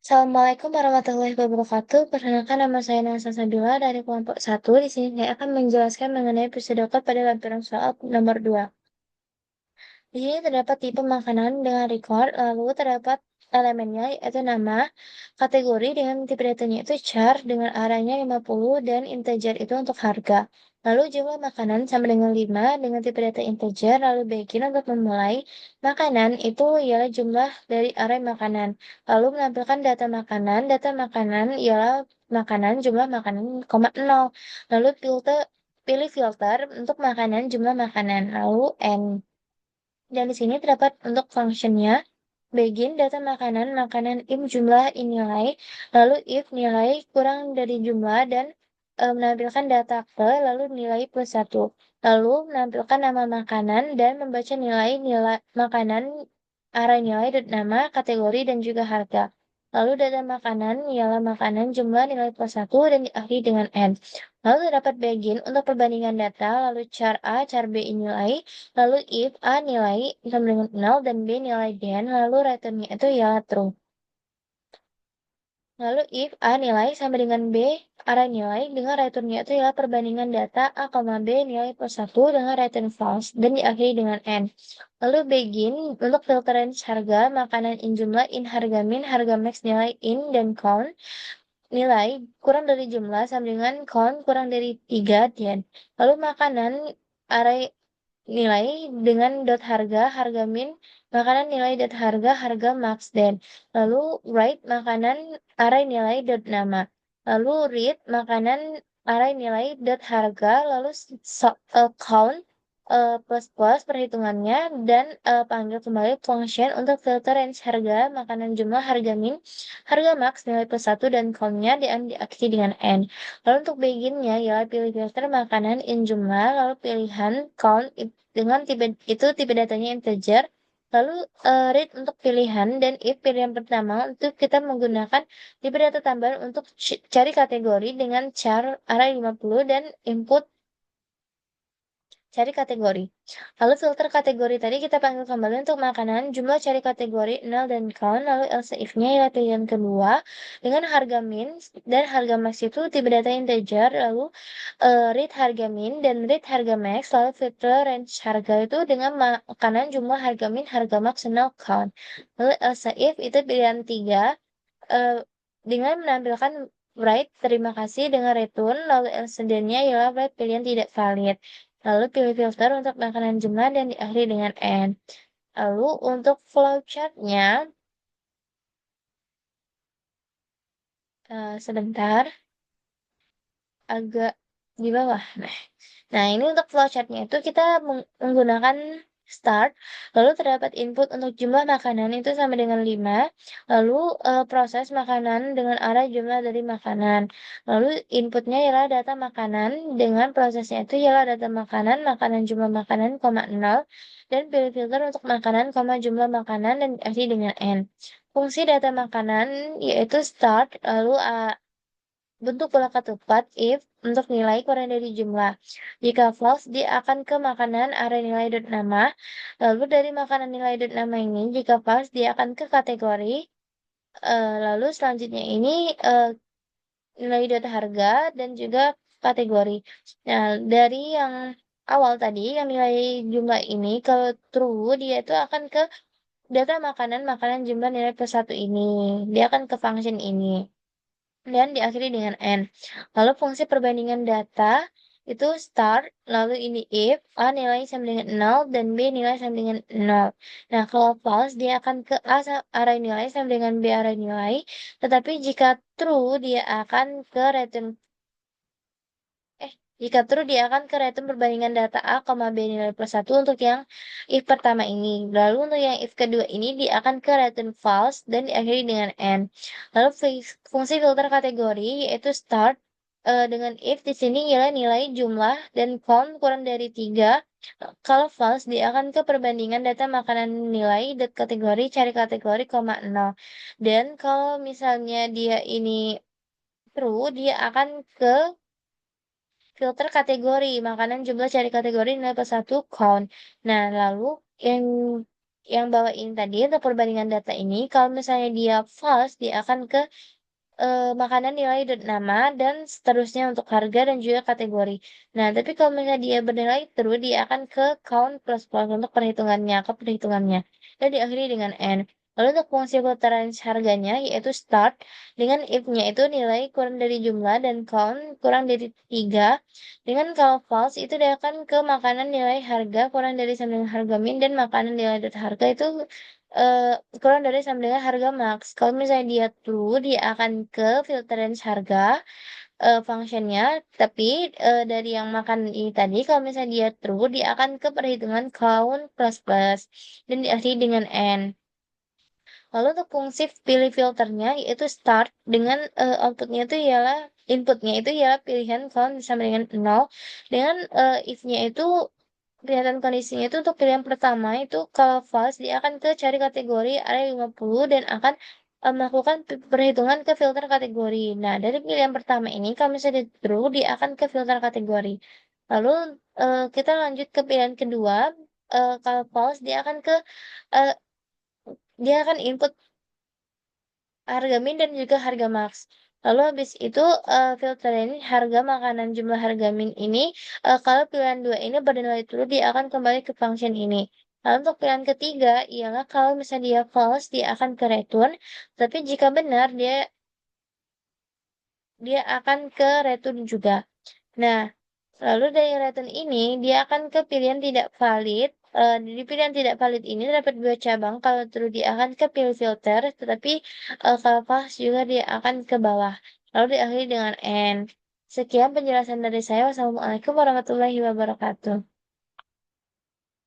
Assalamualaikum warahmatullahi wabarakatuh. Perkenalkan nama saya Nasa Sabila dari kelompok satu. Di sini saya akan menjelaskan mengenai pseudocode pada lampiran soal nomor 2. Di sini terdapat tipe makanan dengan record, lalu terdapat elemennya yaitu nama, kategori dengan tipe datanya itu char dengan arahnya 50 dan integer itu untuk harga. Lalu jumlah makanan sama dengan 5 dengan tipe data integer, lalu begin untuk memulai makanan itu ialah jumlah dari array makanan. Lalu menampilkan data makanan ialah makanan jumlah makanan, koma 0. Lalu pilih filter untuk makanan jumlah makanan, lalu n. Dan di sini terdapat untuk fungsinya, begin data makanan, makanan if jumlah in nilai, lalu if nilai kurang dari jumlah dan menampilkan data ke, lalu nilai plus 1. Lalu menampilkan nama makanan dan membaca nilai makanan, arah nilai, dan nama, kategori, dan juga harga. Lalu data makanan ialah makanan jumlah nilai plus 1 dan diakhiri dengan n. Lalu terdapat begin untuk perbandingan data, lalu char A, char B nilai, lalu if A nilai sama dengan 0 dan B nilai dan, lalu returnnya itu ialah true. Lalu if A nilai sama dengan B, arah nilai dengan returnnya itu ialah perbandingan data A, B nilai plus 1 dengan return false dan diakhiri dengan N. Lalu begin untuk filter range harga, makanan in jumlah, in harga min, harga max nilai in, dan count. Nilai kurang dari jumlah sama dengan count kurang dari 3 dan. Lalu makanan array nilai dengan dot harga, harga min, makanan nilai dot harga, harga max dan. Lalu write makanan array nilai dot nama. Lalu read makanan array nilai dot harga, lalu count plus plus perhitungannya dan panggil kembali function untuk filter range harga, makanan jumlah, harga min, harga max nilai plus 1 dan countnya diakhiri dengan n. Lalu untuk beginnya ialah pilih filter makanan in jumlah, lalu pilihan count dengan tipe datanya integer, lalu read untuk pilihan, dan if pilihan pertama untuk kita menggunakan tipe data tambahan untuk cari kategori dengan char array 50 dan input cari kategori. Lalu filter kategori tadi kita panggil kembali untuk makanan, jumlah cari kategori 0 dan count, lalu else if-nya ialah pilihan kedua dengan harga min dan harga max itu tipe data integer, lalu read harga min dan read harga max, lalu filter range harga itu dengan makanan, jumlah, harga min, harga max, 0, count. Lalu else if itu pilihan 3 dengan menampilkan write terima kasih dengan return, lalu else then-nya ialah write pilihan tidak valid. Lalu pilih filter untuk makanan jumlah dan diakhiri dengan N. Lalu untuk flowchart-nya, sebentar, agak di bawah. Nah, ini untuk flowchart-nya itu kita menggunakan start, lalu terdapat input untuk jumlah makanan itu sama dengan 5, lalu proses makanan dengan arah jumlah dari makanan. Lalu inputnya ialah data makanan dengan prosesnya itu ialah data makanan, makanan jumlah makanan, 0, dan pilih filter untuk makanan, jumlah makanan, dan diakhiri dengan N. Fungsi data makanan yaitu start, lalu bentuk bola ketupat if untuk nilai kurang dari jumlah. Jika false, dia akan ke makanan array nilai dot nama. Lalu dari makanan nilai dot nama ini, jika false, dia akan ke kategori. Lalu selanjutnya ini nilai dot harga dan juga kategori. Nah, dari yang awal tadi, yang nilai jumlah ini, kalau true, dia itu akan ke data makanan, makanan jumlah nilai plus 1 ini. Dia akan ke function ini dan diakhiri dengan N. Lalu fungsi perbandingan data itu start, lalu ini if, A nilai sama dengan 0, dan B nilai sama dengan 0. Nah, kalau false, dia akan ke array nilai sama dengan B array nilai, tetapi jika true, dia akan ke return jika true, dia akan ke return perbandingan data A, B nilai plus 1 untuk yang if pertama ini. Lalu untuk yang if kedua ini, dia akan ke return false dan diakhiri dengan N. Lalu fungsi filter kategori yaitu start dengan if di sini ialah nilai jumlah dan count kurang dari 3. Kalau false, dia akan ke perbandingan data makanan nilai kategori, cari kategori, 0. Dan kalau misalnya dia ini true, dia akan ke filter kategori, makanan jumlah cari kategori nilai plus 1 count. Nah, lalu yang yang bawah ini tadi untuk perbandingan data ini, kalau misalnya dia false, dia akan ke makanan, nilai, dan nama, dan seterusnya untuk harga dan juga kategori. Nah, tapi kalau misalnya dia bernilai true, dia akan ke count plus plus untuk perhitungannya, ke perhitungannya. Dan diakhiri dengan N. Lalu untuk fungsi filteran harganya, yaitu start, dengan if-nya itu nilai kurang dari jumlah, dan count kurang dari 3. Dengan kalau false, itu dia akan ke makanan, nilai, harga, kurang dari sama dengan harga min, dan makanan, nilai, dan harga itu eh, kurang dari sama dengan harga max. Kalau misalnya dia true, dia akan ke filter range harga functionnya. Tapi dari yang makan ini tadi, kalau misalnya dia true, dia akan ke perhitungan count plus plus dan diakhiri dengan n. Lalu untuk fungsi pilih filternya yaitu start dengan outputnya itu ialah inputnya itu ialah pilihan count sama dengan 0 dengan if-nya itu kelihatan kondisinya itu untuk pilihan pertama itu kalau false dia akan ke cari kategori area 50 dan akan melakukan perhitungan ke filter kategori. Nah, dari pilihan pertama ini kalau misalnya di true dia akan ke filter kategori. Lalu kita lanjut ke pilihan kedua. Kalau false dia akan ke eh, dia akan input harga min dan juga harga max. Lalu habis itu filterin harga makanan jumlah harga min ini kalau pilihan dua ini bernilai true dia akan kembali ke function ini. Lalu untuk pilihan ketiga ialah kalau misalnya dia false dia akan ke return, tapi jika benar dia dia akan ke return juga. Nah, lalu dari return ini dia akan ke pilihan tidak valid. Di pilihan tidak valid ini terdapat dua cabang. Kalau true dia akan ke pilih filter, tetapi kalau false juga dia akan ke bawah. Lalu diakhiri dengan N. Sekian penjelasan dari saya. Wassalamualaikum warahmatullahi wabarakatuh.